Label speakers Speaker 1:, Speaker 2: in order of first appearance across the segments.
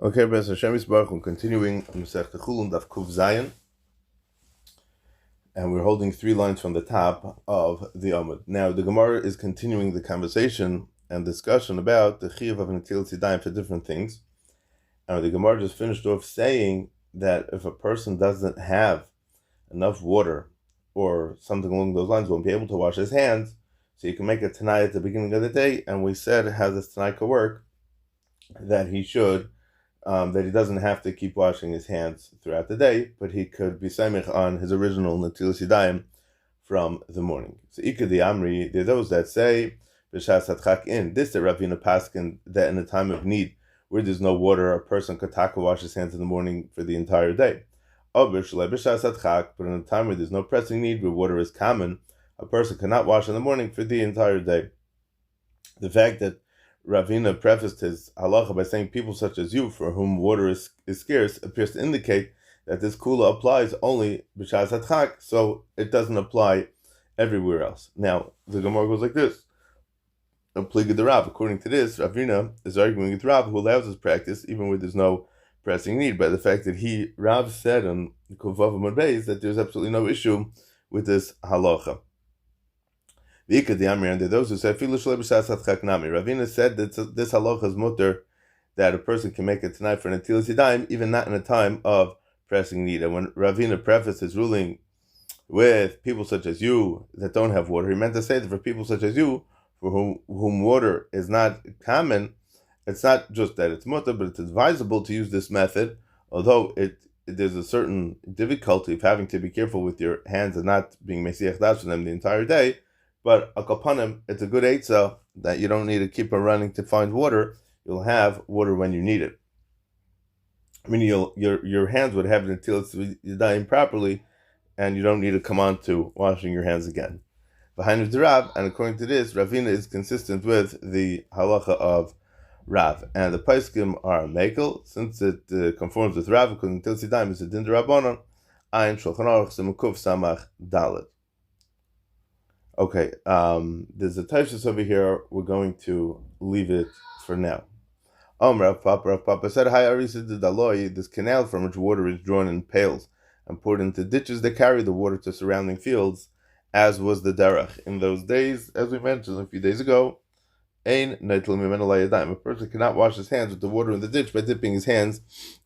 Speaker 1: Okay, B'ez Hashem Yisbarach, we're continuing Masech Chulin Daf Kuv Zayin, and we're holding 3 lines from the top of the Amud. Now, the Gemara is continuing the conversation and discussion about the Chiyuv of Netilas Yadayim for different things. And the Gemara just finished off saying that if a person doesn't have enough water or something along those lines, won't be able to wash his hands, so you can make a Tanai at the beginning of the day. And we said how this Tanai could work, that he should that he doesn't have to keep washing his hands throughout the day, but he could be samich on his original Netilas Yadayim from the morning. So Ika the Amri, there are those that say, B'shas Hatchak in, this the Ravina Paskin, that in a time of need, where there's no water, a person could taka wash his hands in the morning for the entire day. But in a time where there's no pressing need, where water is common, a person cannot wash in the morning for the entire day. The fact that Ravina prefaced his halacha by saying people such as you, for whom water is scarce, appears to indicate that this kula applies only b'shas hatchak, so it doesn't apply everywhere else. Now, the Gemara goes like this. According to this, Ravina is arguing with Rav, who allows this practice even where there's no pressing need, by the fact that Rav said on Kuvav Amud Beis that there's absolutely no issue with this halacha. And those who say Ravina said that this halacha is mutter, that a person can make a tonight for an Netilas Yadayim, even not in a time of pressing need. And when Ravina prefaced his ruling with people such as you that don't have water, he meant to say that for people such as you, for whom water is not common, it's not just that it's mutter, but it's advisable to use this method, although there's a certain difficulty of having to be careful with your hands and not being mesiach das for them the entire day. But akapanim, it's a good eitzah that you don't need to keep on running to find water. You'll have water when you need it. I mean, your hands would have Netilas Yadayim properly, and you don't need to come on to washing your hands again. Behind the Rav, and according to this, Ravina is consistent with the halacha of Rav, and the Paiskim are mekel, since it conforms with Rav, because Netilas Yadayim is a din d'Rabbanan, Ayin Shulchan Aruch Simukuf Samach Dalet. Okay, there's a Taishas over here. We're going to leave it for now. Rav Papa said, "Hi, Arisa de Daloi, this canal from which water is drawn in pails and poured into ditches that carry the water to surrounding fields, as was the derech in those days, as we mentioned a few days ago. A person cannot wash his hands with the water in the ditch by dipping his hands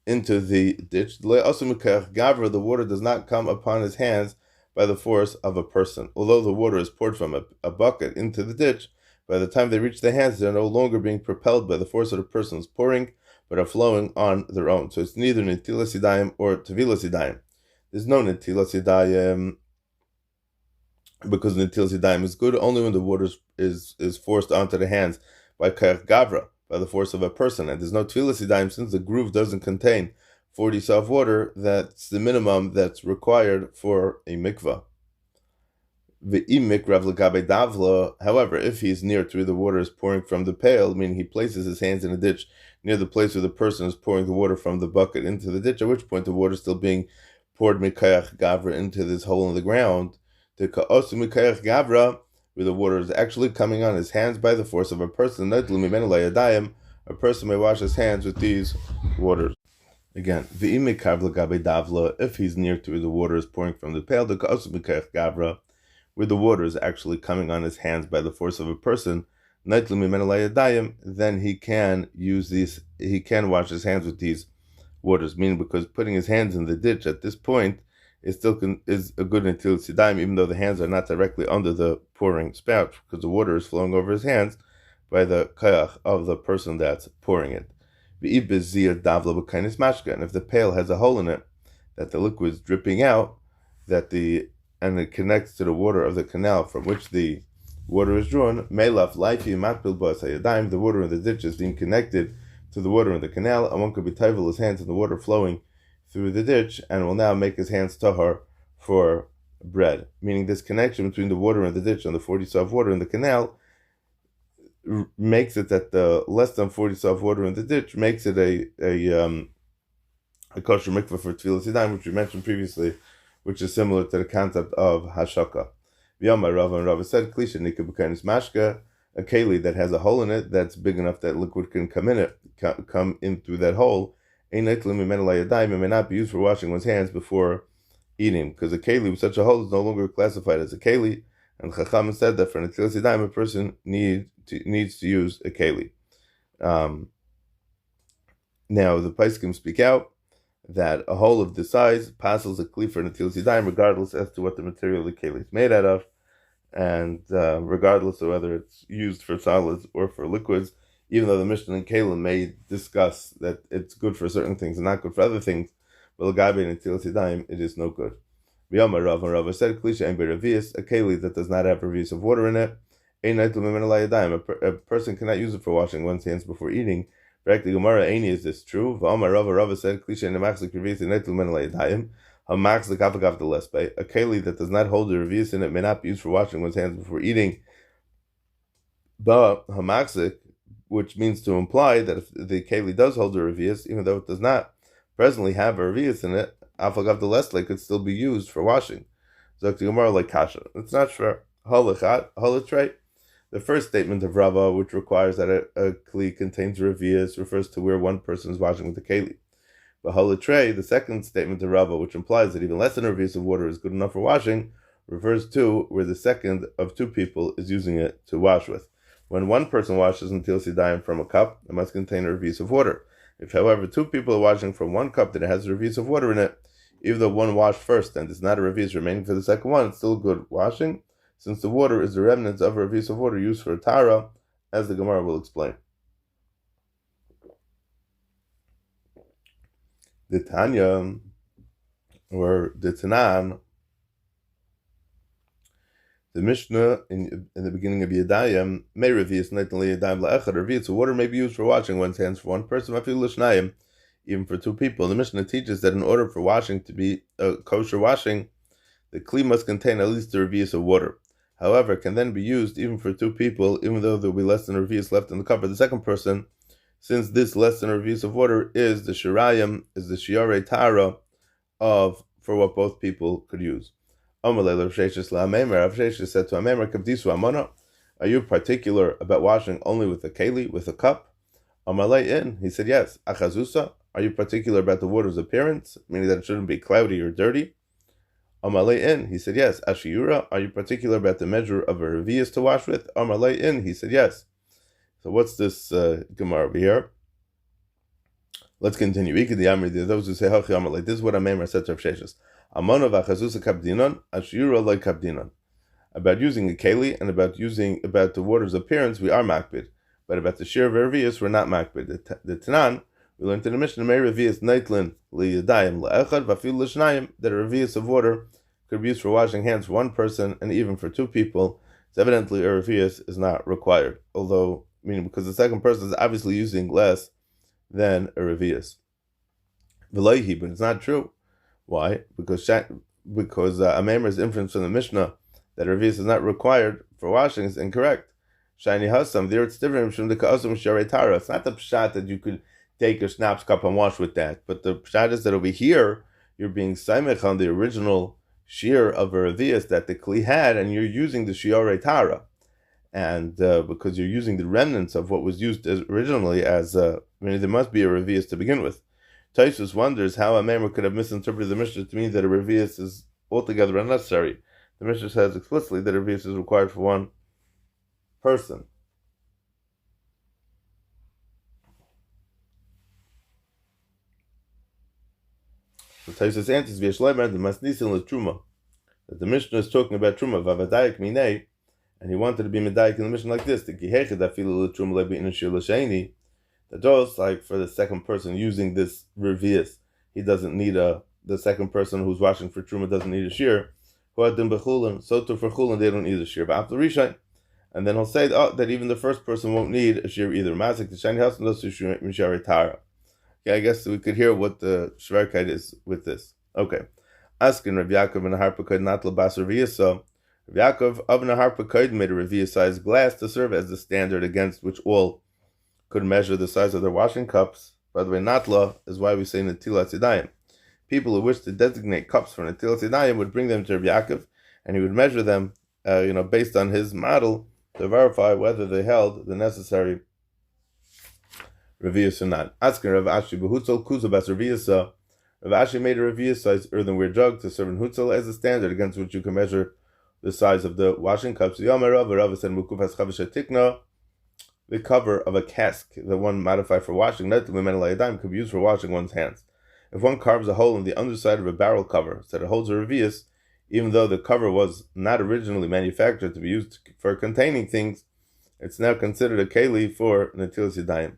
Speaker 1: into the ditch. The water does not come upon his hands by the force of a person. Although the water is poured from a bucket into the ditch, by the time they reach the hands, they're no longer being propelled by the force of the person's pouring, but are flowing on their own. So it's neither Netilas Yadayim or Tevilas Yadayim. There's no Netilas Yadayim, because Netilas Yadayim is good only when the water is forced onto the hands by Kayach Gavra, by the force of a person. And there's no Tevilas Yadayim, since the groove doesn't contain 40 saw of water. That's the minimum that's required for a mikvah. However, if he's near to where the water is pouring from the pail, meaning he places his hands in a ditch near the place where the person is pouring the water from the bucket into the ditch, at which point the water is still being poured mikayach gavra into this hole in the ground, the ka'osu mikayach gavra, where the water is actually coming on his hands by the force of a person, a person may wash his hands with these waters. Again, if he's near to where the water is pouring from the pail, the ka'osu mikayach gavra, where the water is actually coming on his hands by the force of a person, then he can use these. He can wash his hands with these waters. Meaning, because putting his hands in the ditch at this point is a good Netilas Yadayim, even though the hands are not directly under the pouring spout, because the water is flowing over his hands by the kayach of the person that's pouring it. And if the pail has a hole in it, that the liquid is dripping out, and it connects to the water of the canal from which the water is drawn, the water in the ditch is being connected to the water in the canal, and one could be taivel his hands in the water flowing through the ditch, and will now make his hands tahar for bread. Meaning, this connection between the water in the ditch and the 40 saw of water in the canal makes it that the less than 40 saw of water in the ditch makes it a kosher mikvah for Tevilas Yadayim, which we mentioned previously, which is similar to the concept of hashaka. V'yomar Rav, and Rav said, Klisha nika b'kainis mashka, a keli that has a hole in it that's big enough that liquid can come in through that hole, Ein nitlim mimenu layadayim, it may not be used for washing one's hands before eating, because a keli with such a hole is no longer classified as a keli, and Chacham said that for an netilas yadayim a person needs to use a keli. Now the Paiskim speak out that a hole of this size passes a kli for netilas yadayim regardless as to what the material the keli is made out of, and regardless of whether it's used for solids or for liquids, even though the Mishnah and Kalim may discuss that it's good for certain things and not good for other things, but l'gabe netilas yadayim, it is no good. V'yamar Rav, and Rav said, Klisha ein b'revius, a keli that does not have revius of water in it, ein neitul mimenu layadayim, a person cannot use it for washing one's hands before eating. Correct, the Gemara, Eini, is this true? V'amar Rav said, Klisha ein machzik revius, ein neitul mimenu layadayim, ha-machzik afagav de lespe, a keli that does not hold the revius in it may not be used for washing one's hands before eating. But ha-machzik, which means to imply that if the keli does hold a revius, even though it does not presently have a revius in it, afagav de lespe could still be used for washing. Zok the Gemara like kasha. It's not sure. Halachat, halatrei. The first statement of Rava, which requires that a kli contains revius, refers to where one person is washing with the keli. But halatrei, the second statement of Rava, which implies that even less than a revius of water is good enough for washing, refers to where the second of two people is using it to wash with. When one person washes netilas yadayim from a cup, it must contain a revius of water. If, however, two people are washing from one cup that has a revius of water in it, even though one washed first and there's not a revius remaining for the second one, it's still good washing, since the water is the remnants of a revius of water used for a tara, as the Gemara will explain. The Tanya, or the Tanan, the Mishnah in the beginning of Yadayim, may revius neitul yadayim la'echad, revius of water may be used for washing one's hands for one person, even for two people. The Mishnah teaches that in order for washing to be a kosher washing, the kli must contain at least a revius of water. However, it can then be used even for two people, even though there will be less than a revius left in the cup of the second person, since this less than a revius of water is the shirayim, is the shiarei tara for what both people could use. Rav Sheshes said to Amemer, Kavdisu Amona, are you particular about washing only with a keli, with a cup? Amalei in, he said yes. Achazusa, are you particular about the water's appearance, meaning that it shouldn't be cloudy or dirty? Amalei in, he said yes. Ashiura, are you particular about the measure of a revius to wash with? Amalei in, he said yes. So what's this Gemara over here? Let's continue. Those who say, this is what Amemer said to Rav Sheshes. Amona v'achazusa kabdinon, ashiura loy kabdinon. About using a keli and about the water's appearance, we are makbid. But about the shir of revius, we're not makbid. The Tanan, we learned in the Mishnah, may revius neitlin liyadayim la'echad v'afil l'shnayim, that a revius of water could be used for washing hands for one person and even for two people. So evidently a revius is not required. Although, because the second person is obviously using less than a revius. V'loihi, but it's not true. Why? Because Amemer's inference from the Mishnah that revius is not required for washing is incorrect. Shiny Hassam, there it's different from the Ka'asam Sharei Tara. It's not the pshat that you could take a schnapps cup and wash with that, but the pshat is that over here you're being saimech on the original shear of a revius that the kli had, and you're using the Shiarei Tara, and because you're using the remnants of what was used originally there must be a revius to begin with. Taisus wonders how Amemer could have misinterpreted the Mishnah to mean that a revius is altogether unnecessary. The Mishnah says explicitly that a revius is required for one person. So Taisus answers via Shleimer the Masnisin l'Truma, that the Mishnah is talking about Truma v'avadaik minei, and he wanted to be medayik in the Mishnah like this: the kihechid afilu l'Truma le'bi'in shir l'sheini. That just like for the second person using this revius, he doesn't need the second person who's washing for Truma doesn't need a shear. So too for Chulin they don't need a shear. But after Rishon, and then he'll say that even the first person won't need a shear either. Mazik the shiny house and those who Tara. Okay, I guess we could hear what the shverkeit is with this. Okay, asking Rav Yaakov and Harpakoid not labas revius. So Rav Yaakov of Harpakoid made a revius size glass to serve as the standard against which all could measure the size of their washing cups. By the way, natla is why we say netilas yadayim. People who wish to designate cups for netilas yadayim would bring them to Rav Yaakov, and he would measure them, based on his model to verify whether they held the necessary Reviyasa not. Asking Rav Ashi b'hutzal kuzabas reviyasa. Rav Ashi made a reviyah size earthenware jug to serve in hutzal as a standard against which you can measure the size of the washing cups. Yomei Rav said mukufas chavish tikna. The cover of a cask, the one modified for washing, could be used for washing one's hands. If one carves a hole in the underside of a barrel cover so that it holds a revius, even though the cover was not originally manufactured to be used for containing things, it's now considered a keli for netilas yadayim.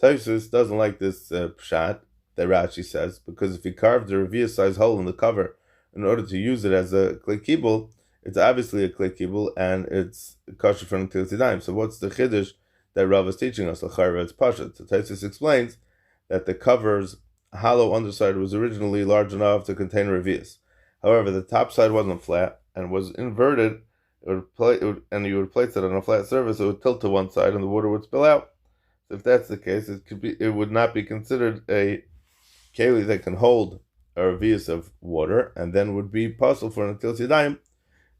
Speaker 1: Tosfos doesn't like this pshat that Rashi says, because if he carved a revius size hole in the cover in order to use it as a klei kibul, it's obviously a klei kibul and it's kosher for netilas yadayim. So what's the chiddush that Rav is teaching us? L'chayra it's pashat. So Tosfos explains that the cover's hollow underside was originally large enough to contain a revius. However, the top side wasn't flat and was inverted, and you would place it on a flat surface, it would tilt to one side and the water would spill out. So if that's the case, it would not be considered a keli that can hold a revius of water, and then would be possible for netilas yadayim.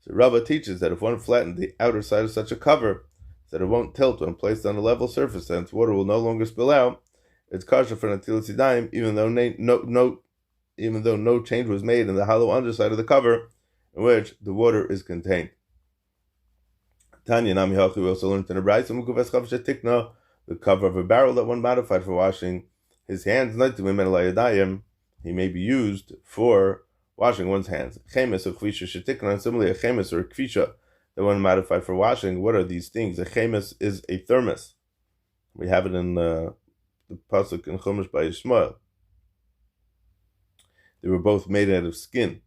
Speaker 1: So Rabbah teaches that if one flattened the outer side of such a cover, so that it won't tilt when placed on a level surface, and its water will no longer spill out, it's kosher for netilas yadayim, even though no change was made in the hollow underside of the cover in which the water is contained. Tanya Nami Hachi, we also learned in the Brayso mukufas chavish tikna, the cover of a barrel that one modified for washing his hands, he may be used for washing one's hands. Chemes or kvisha shetikna, and similarly a chemes or a kvisha that one modified for washing. What are these things? A chemes is a thermos. We have it in the pasuk in Chumash by Yishmael. They were both made out of skin.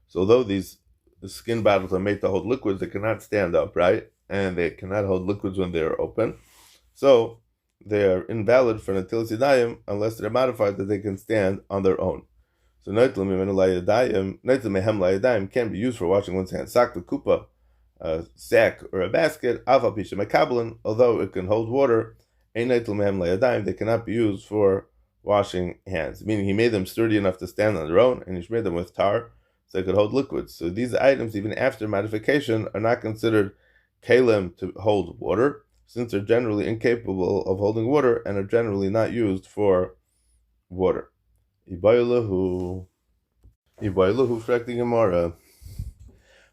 Speaker 1: So although the skin bottles are made to hold liquids, they cannot stand up, right? And they cannot hold liquids when they are open. So they are invalid for netilas yadayim unless they're modified that they can stand on their own. So neitel mehem layadayim can be used for washing one's hands. Sak kupa, a sack or a basket, aval pisha mekablin, although it can hold water, ein neitel mehem layadayim, they cannot be used for washing hands. Meaning he made them sturdy enough to stand on their own, and he made them with tar so they could hold liquids. So these items, even after modification, are not considered kalim to hold water, since they're generally incapable of holding water and are generally not used for water. Ibaylahu frek the Gemara.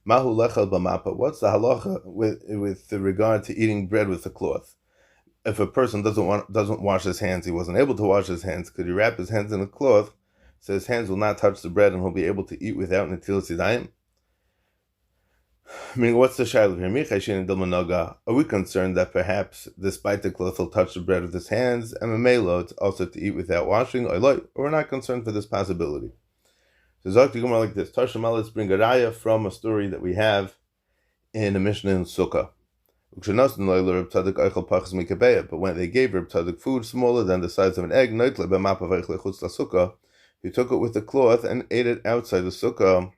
Speaker 1: Mahu lechel b'mapa. What's the halacha with regard to eating bread with a cloth? If a person doesn't wash his hands, he wasn't able to wash his hands, could he wrap his hands in a cloth so his hands will not touch the bread and he'll be able to eat without netilas yadayim? Meaning, what's the shayla here? Are we concerned that perhaps, despite the cloth, he'll touch the bread with his hands, and memelo, it's also to eat without washing? Or we're not concerned for this possibility. So Zok the Gemara like this: Tashema, let's bring a raya from a story that we have in a Mishnah in Sukkah. But when they gave Reb Tzadok food smaller than the size of an egg, he took it with the cloth and ate it outside the sukkah.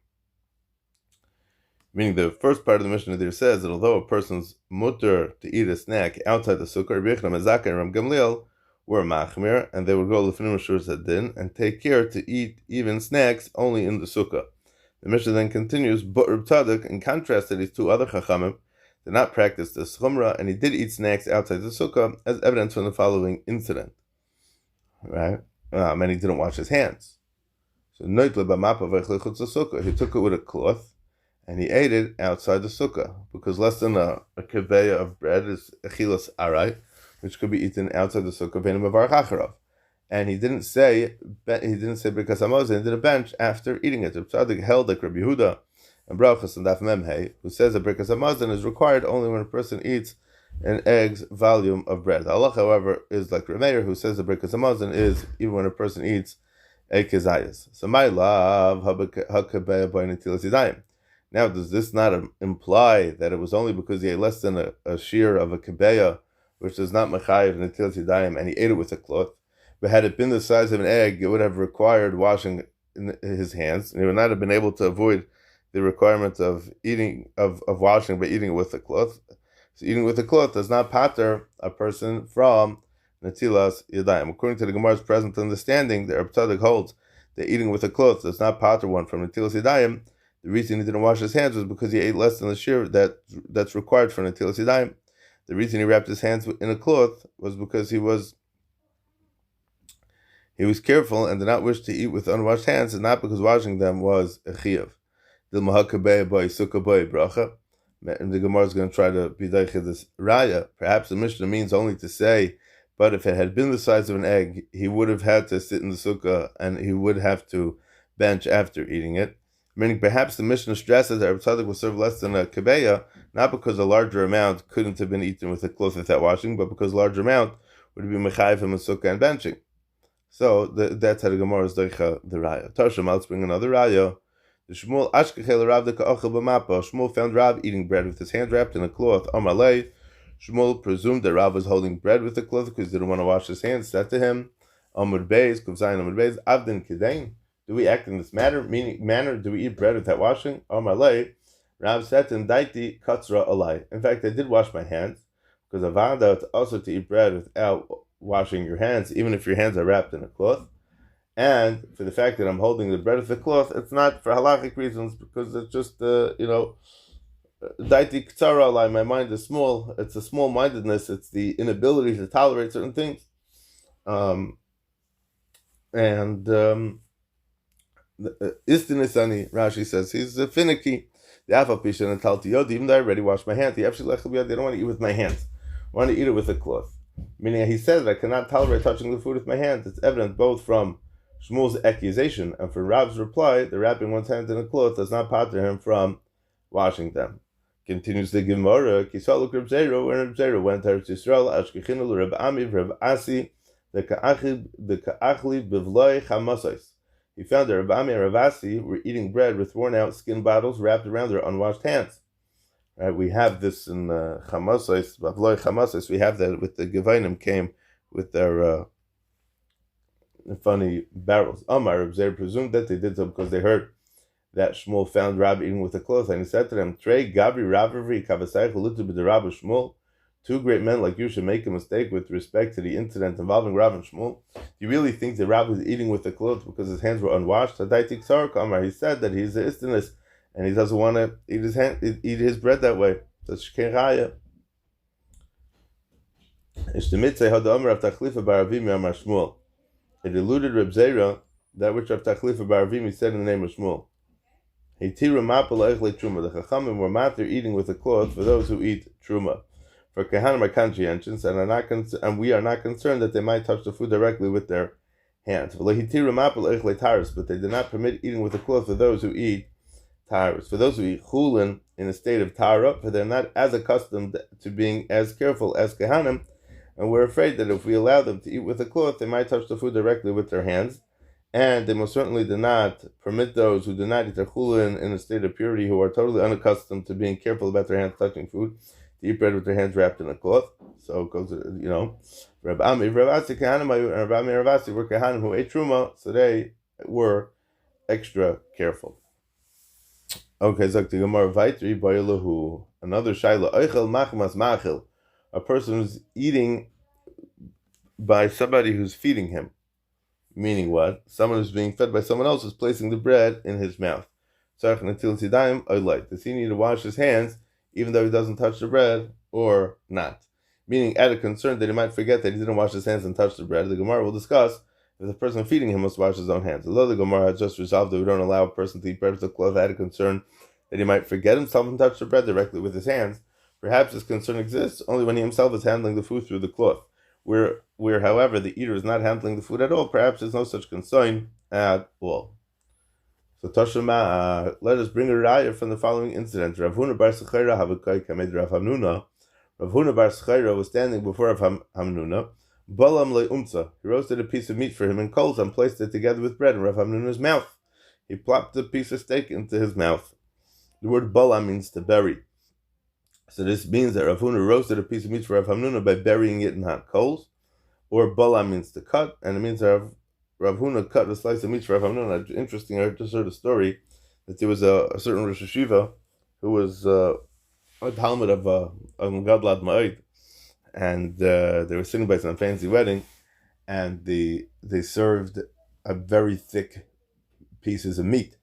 Speaker 1: Meaning the first part of the Mishnah there says that although a person's mutter to eat a snack outside the sukkah, Rabbi Yochanan ben Zakkai and Ram Gamliel were machmir, and they would go lefinim shur zadin and take care to eat even snacks only in the sukkah. The Mishnah then continues, but Reb Tzadok, in contrast to these two other chachamim, did not practice this chumrah, and he did eat snacks outside the sukkah, as evidence from the following incident. Right? And he didn't wash his hands. So he took it with a cloth, and he ate it outside the sukkah, because less than a keveya of bread is achilas aray, which could be eaten outside the sukkah, v'einu mevarach acharav. And he didn't say Birkas Hamazon, he did a bench after eating it. Reb Tzadok held like Rabbi Yehuda and Brachos and Daf Memhei, who says that Birkas Hamazon is required only when a person eats an egg's volume of bread. The halach, however, is like Reb Meir, who says that Birkas Hamazon is even when a person eats a kezayis. So my love, hakabeya by netilas yadayim. Now, does this not imply that it was only because he ate less than a shear of a kebeya, which does not mechayev netilas yadayim, and he ate it with a cloth? But had it been the size of an egg, it would have required washing his hands, and he would not have been able to avoid the requirement of washing by eating it with a cloth. So eating with a cloth does not pater a person from netilas yadayim. According to the Gemara's present understanding, the Reb Tzadok holds that eating with a cloth does not pater one from netilas yadayim. The reason he didn't wash his hands was because he ate less than the shear that's required for netilas yadayim. The reason he wrapped his hands in a cloth was because he was He was careful and did not wish to eat with unwashed hands, and not because washing them was a chiyuv. And the Gemara is going to try to be this raya. Perhaps the Mishnah means only to say, but if it had been the size of an egg, he would have had to sit in the sukkah and he would have to bench after eating it. Meaning perhaps the Mishnah stresses that Reb Tzadok was served less than a kebeya, not because a larger amount couldn't have been eaten with a cloth without washing, but because a larger amount would be mechayiv him in sukkah and benching. So that's how the Gemara is doicha the raya. Tashim, let's bring another raya. The Shmuel Ashkechel Rav the Ka'achel B'mapa. Shmuel found Rav eating bread with his hands wrapped in a cloth. Amalei. Shmuel presumed that Rav was holding bread with the cloth because he didn't want to wash his hands. Said to him, Amud Beis, Kuvzayin Amud Beis, Avdin Kedain. Do we act in this manner? Do we eat bread without washing? Amalei. Rav said to him, Daiti Katzra Alai. In fact, I did wash my hands because Avada it's also to eat bread without washing your hands, even if your hands are wrapped in a cloth. And for the fact that I'm holding the bread with the cloth, it's not for halachic reasons, because it's just, daiti ktsara, my mind is small. It's a small-mindedness. It's the inability to tolerate certain things. Istinisani, Rashi says, he's finicky. The afapishan and taltiyod, even though I already washed my hands, they don't want to eat with my hands. I want to eat it with a cloth. Meaning he says that I cannot tolerate touching the food with my hands. It's evident both from Shmuel's accusation and for Rav's reply, the wrapping one's hands in a cloth does not pater him from washing them. Continues the Gemara, Kisaluk Reb Zera, when Reb Zera went to Eretz Yisrael, Ashkechinu Reb Ami, Reb Asi, the Ka'achli Bivloi Chamasais. He found that Reb Ami and Reb Asi were eating bread with worn out skin bottles wrapped around their unwashed hands. Right, we have this in Chamasais, Bivloi Chamasais. We have that with the Gevainim came with their funny barrels. Amar Reb Zera presumed that they did so because they heard that Shmuel found Rav eating with a cloth, and he said to them, Trey Gabri Ravri Kavasai Chalutu b'Rav Shmuel. Two great men like you should make a mistake with respect to the incident involving Rav and Shmuel. Do you really think that Rav was eating with a cloth because his hands were unwashed? Amar, he said that he's an istinus and he doesn't want to eat his bread that way. That's shkeraya. It eluded Reb Zera that which Rav Tachlifa bar Avimi said in the name of Shmuel. The Chachamim were matter eating with a cloth for those who eat truma. For Kehanim are conscientious and we are not concerned that they might touch the food directly with their hands. But they did not permit eating with a cloth for those who eat taharos. For those who eat chulin in a state of tahara, for they're not as accustomed to being as careful as Kehanim, and we're afraid that if we allow them to eat with a cloth, they might touch the food directly with their hands. And they most certainly do not permit those who do not eat their chulin in a state of purity, who are totally unaccustomed to being careful about their hands touching food, to eat bread with their hands wrapped in a cloth. So it goes, Reb Ami, Reb Asi, Kehanim, and Reb Ami, Reb Asi were Kehanim who ate truma, so they were extra careful. Okay, Zok the Gemara Vaitri Bayalahu. Another Shaila, Eichel Machmas Machil. A person who's eating by somebody who's feeding him. Meaning what? Someone who's being fed by someone else is placing the bread in his mouth. Does he need to wash his hands even though he doesn't touch the bread or not? Meaning, out of concern that he might forget that he didn't wash his hands and touch the bread, the Gemara will discuss if the person feeding him must wash his own hands. Although the Gemara has just resolved that we don't allow a person to eat bread with a cloth out of concern that he might forget himself and touch the bread directly with his hands, perhaps this concern exists only when he himself is handling the food through the cloth. Where, however, the eater is not handling the food at all, perhaps there's no such concern at all. So, Toshima, let us bring a raya from the following incident. Rav Huna bar Sechaira Havukai Kamed Rav Hamnuna. Rav Huna bar Sechaira was standing before Rav Hamnuna. Balam le umtza. He roasted a piece of meat for him in coals and placed it together with bread in Rav Hamnuna's mouth. He plopped a piece of steak into his mouth. The word balam means to bury. So this means that Rav Huna roasted a piece of meat for Rav Hamnuna by burying it in hot coals. Or balam means to cut, and it means that Rav Huna cut a slice of meat for Rav Hamnuna. Interesting, I just heard a story that there was a certain Rosh Hashiva who was a Talmud of Gadlad Ma'id, and they were sitting by some fancy wedding, and they served a very thick pieces of meat.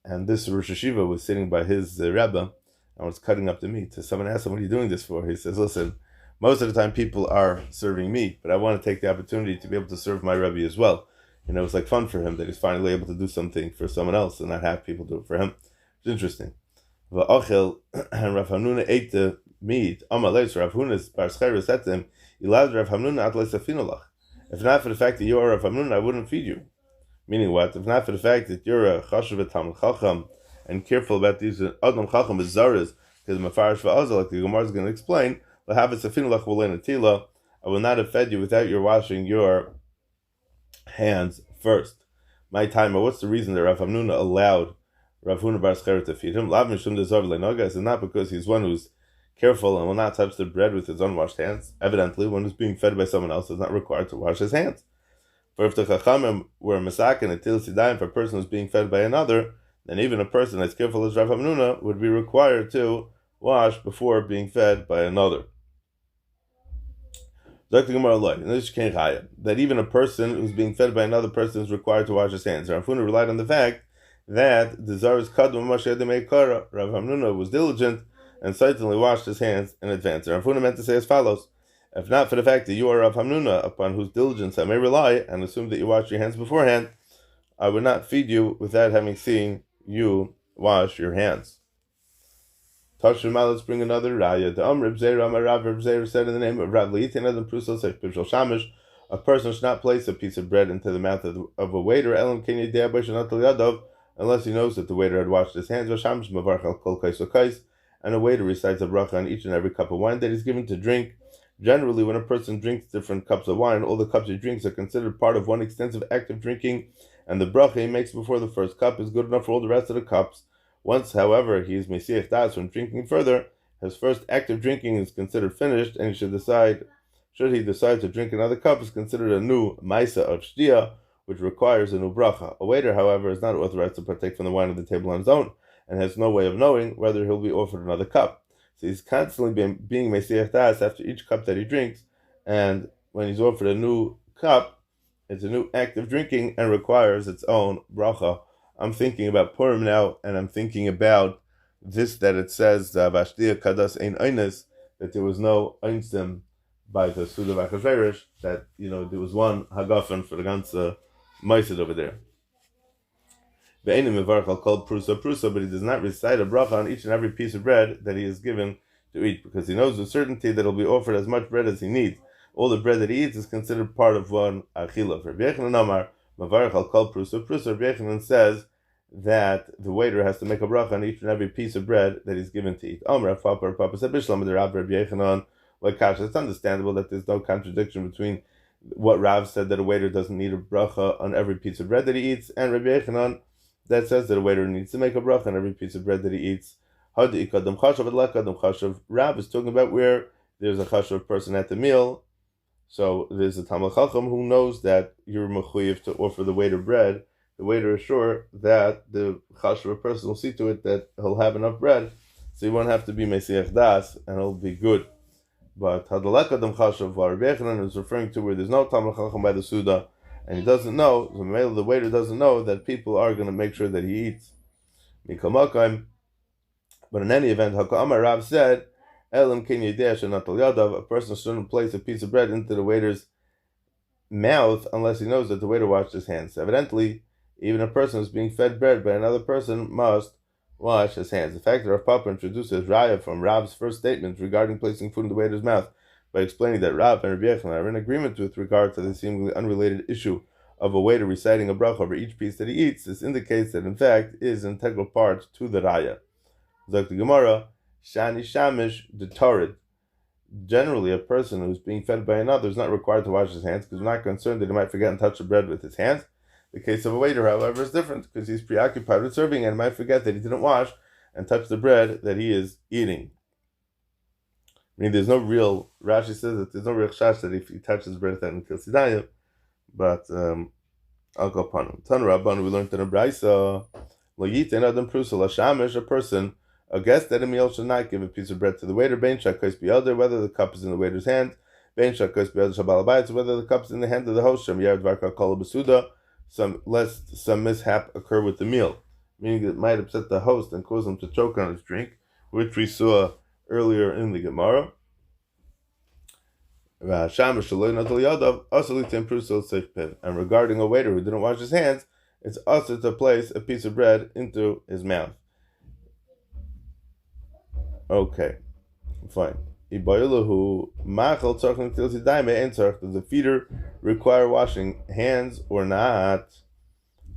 Speaker 1: And this Rosh Hashiva was sitting by his Rebbe and was cutting up the meat. So someone asked him, what are you doing this for? He says, listen, most of the time people are serving meat, but I want to take the opportunity to be able to serve my Rebbe as well. it was like fun for him that he's finally able to do something for someone else and not have people do it for him. It's interesting. Va'achel and Rav Hamnuna ate the meat. Amalei, Rav Huna's bar Scheira said to him, "Ilad Rav Hamnuna at lesafinolach. If not for the fact that you are Rav Hamnuna, I wouldn't feed you." Meaning what? If not for the fact that you're a chashuv Talmid Chacham and careful about these Adam Chacham is zaras, because Mefarish va'azal, like the Gemara is going to explain, l'havet will tila. I will not have fed you without your washing your hands first. My timer. What's the reason that Rav Hamnuna allowed Rav Huna bar Scheira to feed him? Lav mishum dezav le'noga. Is not because he's one who's careful and will not touch the bread with his unwashed hands. Evidently, one who's being fed by someone else is not required to wash his hands. For if the Chachamim were masakin and til sidayim for a person who's being fed by another, then even a person as careful as Rav Hamnuna would be required to wash before being fed by another. That even a person who's being fed by another person is required to wash his hands. Rav Hamnuna relied on the fact that the Zar is kadum Rav Hamnuna was diligent and certainly washed his hands in advance. Rav Hamnuna meant to say as follows: if not for the fact that you are Rav Hamnuna, upon whose diligence I may rely, and assume that you wash your hands beforehand, I would not feed you without having seen you wash your hands. Tashima, let's bring another raya. The Reb Zeir said in the name of Rav Liitin Adam Prusos Pishal Shamish, a person should not place a piece of bread into the mouth of a waiter, Elam Kenya Yadov, unless he knows that the waiter had washed his hands. Vashamish Mavarch al Kol Kais Kais, and a waiter recites a bracha on each and every cup of wine that he's given to drink. Generally, when a person drinks different cups of wine, all the cups he drinks are considered part of one extensive act of drinking, and the bracha he makes before the first cup is good enough for all the rest of the cups. Once, however, he is Mesiach Das from drinking further, his first act of drinking is considered finished, and should he decide to drink another cup, is considered a new Maisa of Shtia, which requires a new bracha. A waiter, however, is not authorized to partake from the wine of the table on his own, and has no way of knowing whether he'll be offered another cup. So he's constantly being Mesiach Das after each cup that he drinks, and when he's offered a new cup, it's a new act of drinking and requires its own bracha. I'm thinking about Purim now, and I'm thinking about this, that it says, Vashtia Kadas Ein Einis, that there was no Einstim by the Suda Vachashverish, that, there was one Hagafen for the ganze Meisid over there. Ve'enim Mevarch al Kol Prusa, but he does not recite a bracha on each and every piece of bread that he is given to eat, because he knows with certainty that he'll be offered as much bread as he needs. All the bread that he eats is considered part of one Achila. For Rabbi Yechanan Amar, Mevarch al Kol Prusa, Rabbi Yechanan says that the waiter has to make a bracha on each and every piece of bread that he's given to eat. Papa said, Bishlam, the Rabbi Yechanan, like Kasha. It's understandable that there's no contradiction between what Rav said that a waiter doesn't need a bracha on every piece of bread that he eats, and Rabbi Yechanan that says that a waiter needs to make a bracha on every piece of bread that he eats. Rav is talking about where there's a chashav person at the meal, so there's a Talmid Chacham who knows that you're mechuyev to offer the waiter bread. The waiter is sure that the chashuv person will see to it that he'll have enough bread, so he won't have to be Mesiach Das, and it'll be good. But Hadalek Adam Chashuv, Rabbi Yechanan is referring to where there's no Talmid Chacham by the Suda, and he doesn't know, the waiter doesn't know that people are going to make sure that he eats. But in any event, Haka'amar Rav said, Elam Kin Yedesh and Natal Yadav, a person shouldn't place a piece of bread into the waiter's mouth unless he knows that the waiter washed his hands. Evidently, even a person who's being fed bread by another person must wash his hands. The fact that Rav Papa introduces Raya from Rav's first statement regarding placing food in the waiter's mouth by explaining that Rav and Rabbi Yechanan are in agreement with regard to the seemingly unrelated issue of a waiter reciting a bracha over each piece that he eats, this indicates that in fact is an integral part to the Raya. Like the Gemara, Shani Shamish Detarid. Generally, a person who's being fed by another is not required to wash his hands because he's not concerned that he might forget and touch the bread with his hands. The case of a waiter, however, is different because he's preoccupied with serving and might forget that he didn't wash and touch the bread that he is eating. I mean, there's no real, Rashi says that there's no real chash that if he touches bread that he kills Sidayim, but I'll go upon him. Tan Rabban, we learned in a Braisa, Lo Yitin Adam Prusa Lashamish, a person, a guest at a meal should not give a piece of bread to the waiter, Bein Shakos B'Yelder, whether the cup is in the waiter's hand, Bein Shakos B'Yelder Shabalabayit, whether the cup is in the hand of the host, Shem Yard Varka Kol B'Suda, lest some mishap occur with the meal, meaning it might upset the host and cause him to choke on his drink, which we saw earlier in the Gemara. And regarding a waiter who didn't wash his hands, it's also to place a piece of bread into his mouth. Okay, fine. Does the feeder require washing hands or not?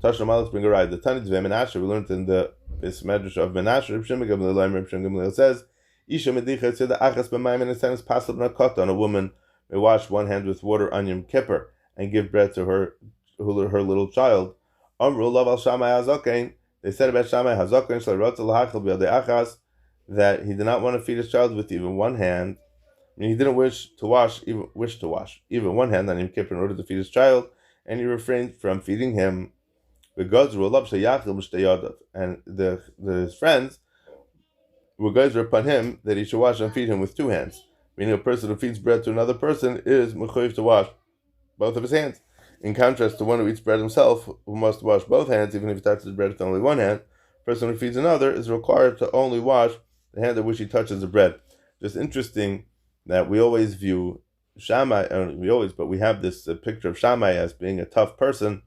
Speaker 1: Tashna Malach bring a ride. The Tanit Ve Menashe, we learned in the Medrash of Menashe, Reb Shimon Gamliel says, Isha Medicha Tzida Achas B'mayim, and it says Pasal B'Nakota, a woman may wash one hand with water on Yom Kippur and give bread to her little child. Amru Lav Al Shammai Hazaken, they said about Shammai Hazaken Shlarotza L'Hachal B'Yadei Achas, that he did not want to feed his child with even one hand. I mean, he didn't wish to wash even one hand on Yom Kippur in order to feed his child, and he refrained from feeding him. And his friends were geyser upon him that he should wash and feed him with two hands. Meaning a person who feeds bread to another person is mechuyev to wash both of his hands. In contrast to one who eats bread himself, who must wash both hands even if he touches bread with only one hand, a person who feeds another is required to only wash the hand at which he touches the bread. Just interesting that we always view Shammai, but we have this picture of Shammai as being a tough person,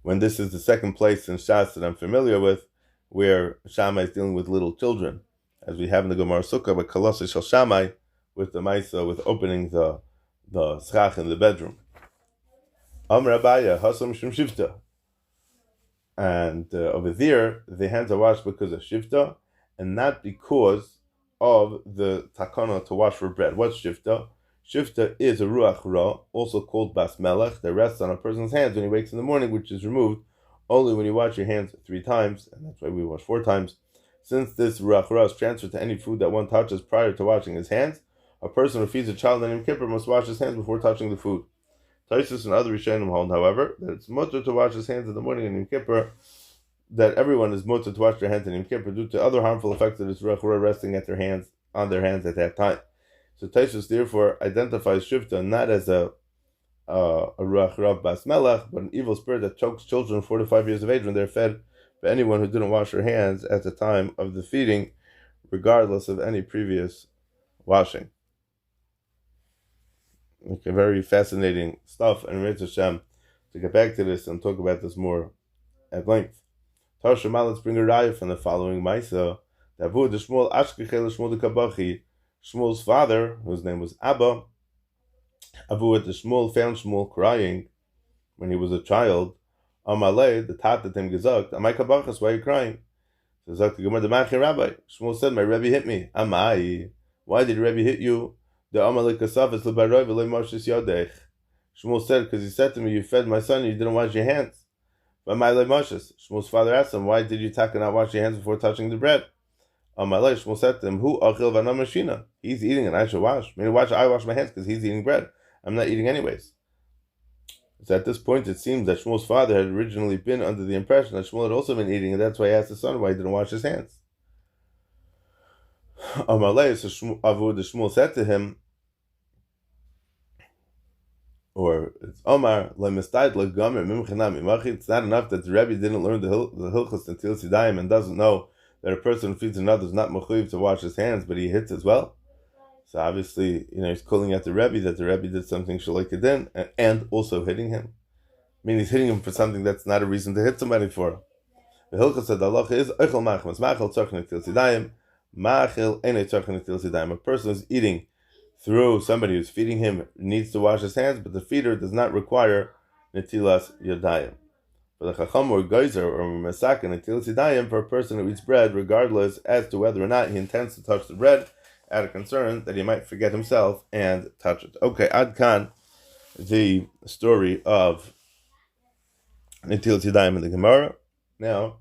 Speaker 1: when this is the second place in Shas that I'm familiar with, where Shammai is dealing with little children, as we have in the Gemara Sukkah, but Kolosai Shel Shammai, with the Maisa, with opening the schach in the bedroom. Amr Abaya, Hasam Shum Shivta. And over there, the hands are washed because of Shivta, and not because of the takana to wash for bread. What's Shivta? Shifta is a ruach ra, also called bas melech, that rests on a person's hands when he wakes in the morning, which is removed only when you wash your hands 3 times, and that's why we wash 4 times. Since this ruach ra is transferred to any food that one touches prior to washing his hands, a person who feeds a child on Yom Kippur must wash his hands before touching the food. Taisus and other Rishonim hold, however, that it's mutter to wash his hands in the morning on Yom Kippur, that everyone is mutter to wash their hands on Yom Kippur due to other harmful effects of this ruach ra resting on their hands at that time. So Taisus therefore identifies Shivta not as a Ruach Rav Bas Melech, but an evil spirit that chokes children 4 to 5 years of age when they're fed by anyone who didn't wash their hands at the time of the feeding, regardless of any previous washing. Okay, very fascinating stuff, and Ritz Hashem to get back to this and talk about this more at length. Tashma, let's bring a raya from the following Maisa. Davud the Shmuel Ashkechel Shmuel the Kabachi. Shmuel's father, whose name was Abba, Avu the Shmuel found Shmuel crying when he was a child. Amalei, the tat that him gesagt, Amai Kabachas, why are you crying? So Zak the Gemara, the Machi Rabbi. Shmuel said, my Rebbe hit me. Amai, why did Rebbe hit you? The Amalei Kasaf is Lebaroi V'lei Moshes Yodech. Shmuel said, because he said to me, you fed my son, you didn't wash your hands. But my Moshes. Shmuel's father asked him, why did you not wash your hands before touching the bread? Amalei, Shmuel said to him, Hu achil v'anam mashina. He's eating and I should wash. I wash my hands because he's eating bread. I'm not eating anyways. So at this point, it seems that Shmuel's father had originally been under the impression that Shmuel had also been eating, and that's why he asked his son why he didn't wash his hands. Amalei, so Avu the Shmuel said to him, or it's Omar, it's not enough that the Rebbe didn't learn the Hilchos until Sidayim and doesn't know that a person who feeds another is not mechuyev to wash his hands, but he hits as well. So obviously, he's calling out the Rebbe that the Rebbe did something shalakedin and also hitting him. I mean, he's hitting him for something that's not a reason to hit somebody for. The Hilchos said the halacha is eichel machmas machel tzarchen til sidayim machel enei tzarchen til sidayim. A person who's eating through somebody who's feeding him needs to wash his hands, but the feeder does not require netilas yadayim. For the chacham or geyser or masak and netilas yadayim for a person who eats bread, regardless as to whether or not he intends to touch the bread, out of concern that he might forget himself and touch it. Okay, Ad Kan, the story of netilas yadayim in the Gemara. Now,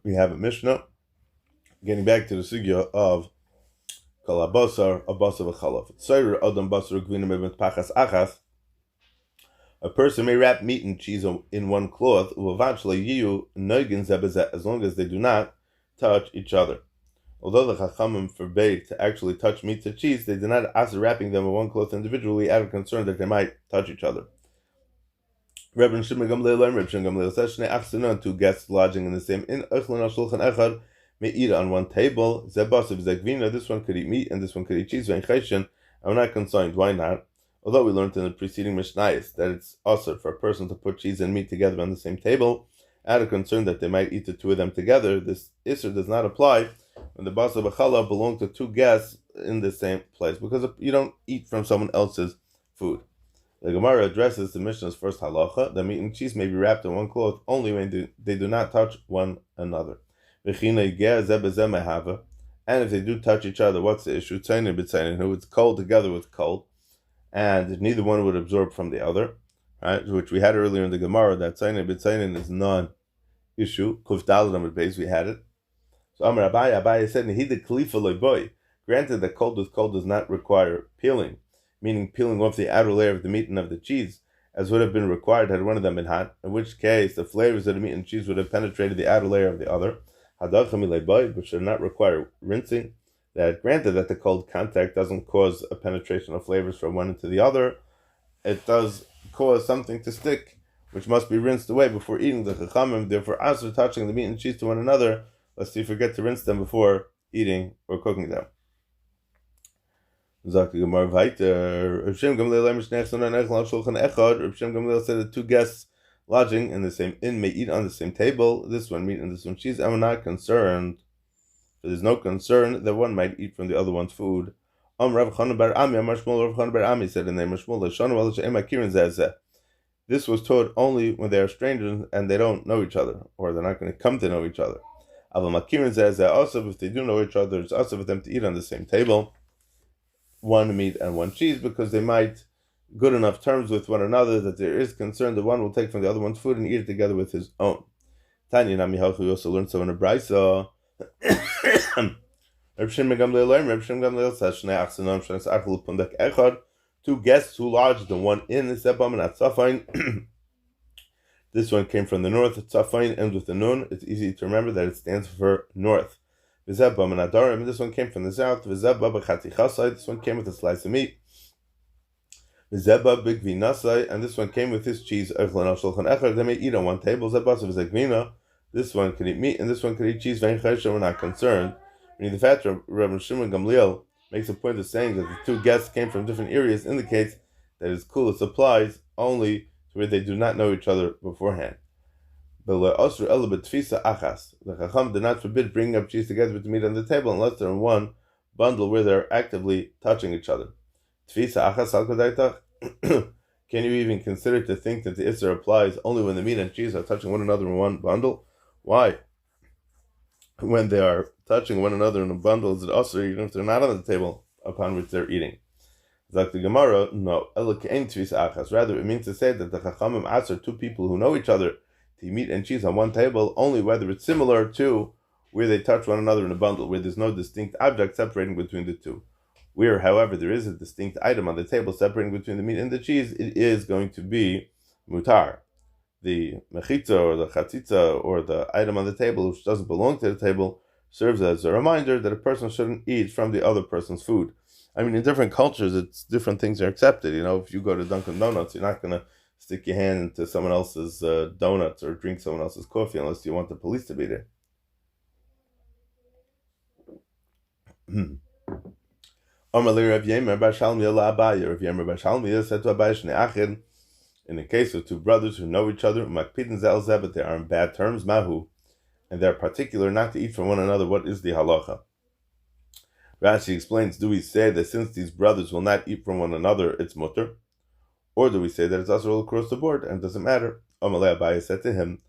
Speaker 1: we have a Mishnah, getting back to the sugya of Kol HaBasar, a basar v'chalav. Tzayir adam basar gvina mebet pachas achas. A person may wrap meat and cheese in one cloth, as long as they do not touch each other. Although the Chachamim forbade to actually touch meat and cheese, they did not ask wrapping them in one cloth individually out of concern that they might touch each other. Reb Shimon Gamliel says, two guests lodging in the same inn, may eat on one table. Zebasiv zegvina, this one could eat meat and this one could eat cheese. And we're not concerned. Why not? Although we learned in the preceding Mishnayos that it's also for a person to put cheese and meat together on the same table, out of concern that they might eat the two of them together, this Isser does not apply when the basa b'chala belong to two guests in the same place, because you don't eat from someone else's food. The Gemara addresses the Mishnah's first halacha that meat and cheese may be wrapped in one cloth only when they do not touch one another. And if they do touch each other, what's the issue? Who it's cold together with cold, and neither one would absorb from the other, right? Which we had earlier in the Gemara that tzayin b'tzayin is non-issue. Kuf daled on the base we had it. So Amar Abaye said, "Nehida kalifa loy." Granted that cold with cold does not require peeling, meaning peeling off the outer layer of the meat and of the cheese, as would have been required had one of them been hot, in which case the flavors of the meat and cheese would have penetrated the outer layer of the other, which should not require rinsing. That granted that the cold contact doesn't cause a penetration of flavors from one into the other, it does cause something to stick, which must be rinsed away before eating. The Chachamim therefore after touching the meat and cheese to one another, lest you forget to rinse them before eating or cooking them. Rav Shem Gamliel said that two guests lodging in the same inn may eat on the same table, this one meat and this one cheese, and we're not concerned. There's no concern that one might eat from the other one's food. Rav Chanan bar Ami said in the Mashmul, this was taught only when they are strangers and they don't know each other, or they're not going to come to know each other. Also, if they do know each other, it's also for them to eat on the same table, one meat and one cheese, because they might good enough terms with one another that there is concern that one will take from the other one's food and eat it together with his own. Tanya Nami we also learned so in a brisa. Two guests who lodged in one inn, this one came from the north. Tzafain ends with the nun. It's easy to remember that it stands for north. This one came from the south. This one came with a slice of meat. And this one came with his cheese. They may eat on one table. This one could eat meat and this one could eat cheese. We're not concerned. The fact that Rabbi Shimon Gamliel makes a point of saying that the two guests came from different areas indicates that it's cool. It applies only to where they do not know each other beforehand. The Chacham did not forbid bringing up cheese together with the meat on the table unless they're in one bundle where they're actively touching each other. Can you even consider to think that the Isser applies only when the meat and cheese are touching one another in one bundle? Why? When they are touching one another in a bundle, is it also even if they're not on the table upon which they're eating? Like the Gemara, no. Rather, it means to say that the Chachamim asked two people who know each other to eat meat and cheese on one table, only whether it's similar to where they touch one another in a bundle, where there's no distinct object separating between the two. Where, however, there is a distinct item on the table separating between the meat and the cheese, it is going to be mutar. The mechitza or the chatzitza or the item on the table which doesn't belong to the table serves as a reminder that a person shouldn't eat from the other person's food. I mean, in different cultures, it's different things are accepted. You know, if you go to Dunkin' Donuts, you're not going to stick your hand into someone else's donuts or drink someone else's coffee unless you want the police to be there. In the case of two brothers who know each other, but they are in bad terms, mahu, and they're particular not to eat from one another, what is the halacha? Rashi explains, do we say that since these brothers will not eat from one another, it's mutter? Or do we say that it's also all across the board and it doesn't matter? Amalei Abaye said to him,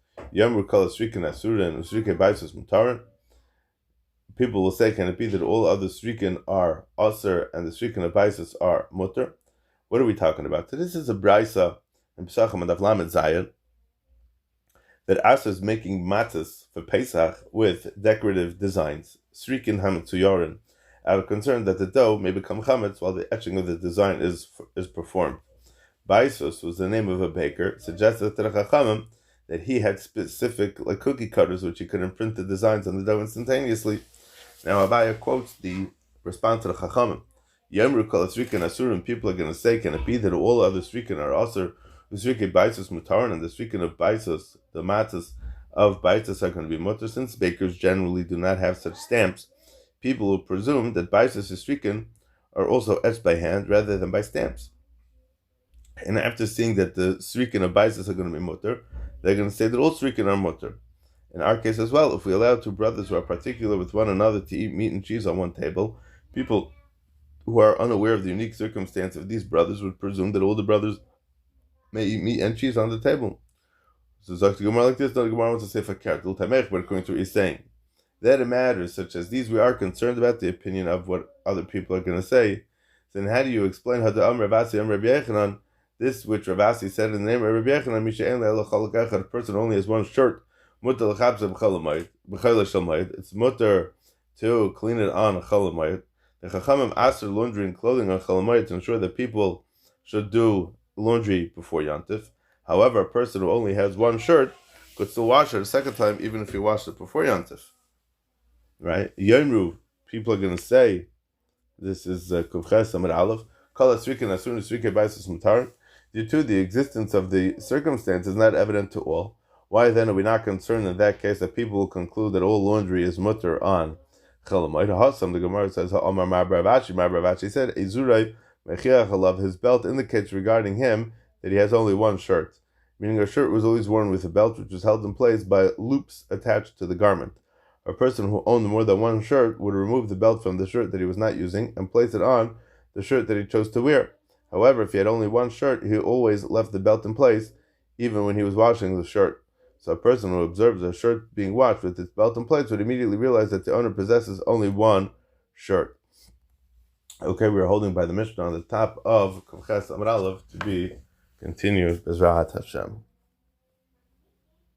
Speaker 1: people will say, can it be that all other srikin are aser and the srikin of baisus are mutter? What are we talking about? So this is a brisa in Pesachim and Avlamet Zayin that aser is making matzahs for Pesach with decorative designs, srikin hametzuyarin, out of concern that the dough may become chametz while the etching of the design is performed. Baisus was the name of a baker, suggested to the Chachamim that he had specific cookie cutters which he could imprint the designs on the dough instantaneously. Now Abaye quotes the response to the Chachamim. Yomru kol srikin asurim, people are going to say, can it be that all other srikin are aser, the srikin baisus mutaran, and the srikin of baisus, the matzahs of baisis are going to be mutter, since bakers generally do not have such stamps. People will presume that baisis is stricken are also etched by hand rather than by stamps. And after seeing that the stricken of baisis are going to be mutter, they're going to say that all stricken are mutter. In our case as well, if we allow two brothers who are particular with one another to eat meat and cheese on one table, people who are unaware of the unique circumstance of these brothers would presume that all the brothers may eat meat and cheese on the table. So Dr. Gemara like this, Dr. Gemara wants to say fakert tamech, but according to what he's saying, that in matters such as these we are concerned about the opinion of what other people are going to say. Then how do you explain how the Rabbi Yechanan, this which Ravasi said in the name of Rabbi Yechanan, a person only has one shirt, it's mutter to clean it on a chalamayit. The Chachamim asked for laundry and clothing on chalamayit to ensure that people should do laundry before Yantif. However, a person who only has one shirt could still wash it a second time, even if he washed it before Yantif. Right? Yomru, people are going to say, this is Kuvches Amid Aleph, Kala Srikin Asun Srikin Baisus Mutar. Due to the existence of the circumstance is not evident to all. Why then are we not concerned in that case that people will conclude that all laundry is mutter on Chalamayit? Hasam, the Gemara says, Omar Marbravachi said, Ezurai Mechiach Halav, his belt indicates regarding him that he has only one shirt, meaning a shirt was always worn with a belt which was held in place by loops attached to the garment. A person who owned more than one shirt would remove the belt from the shirt that he was not using and place it on the shirt that he chose to wear. However, if he had only one shirt, he always left the belt in place, even when he was washing the shirt. So a person who observes a shirt being washed with its belt in place would immediately realize that the owner possesses only one shirt. Okay, we are holding by the Mishnah on the top of Kavches Amar Aleph to be continued. Bezrat Hashem.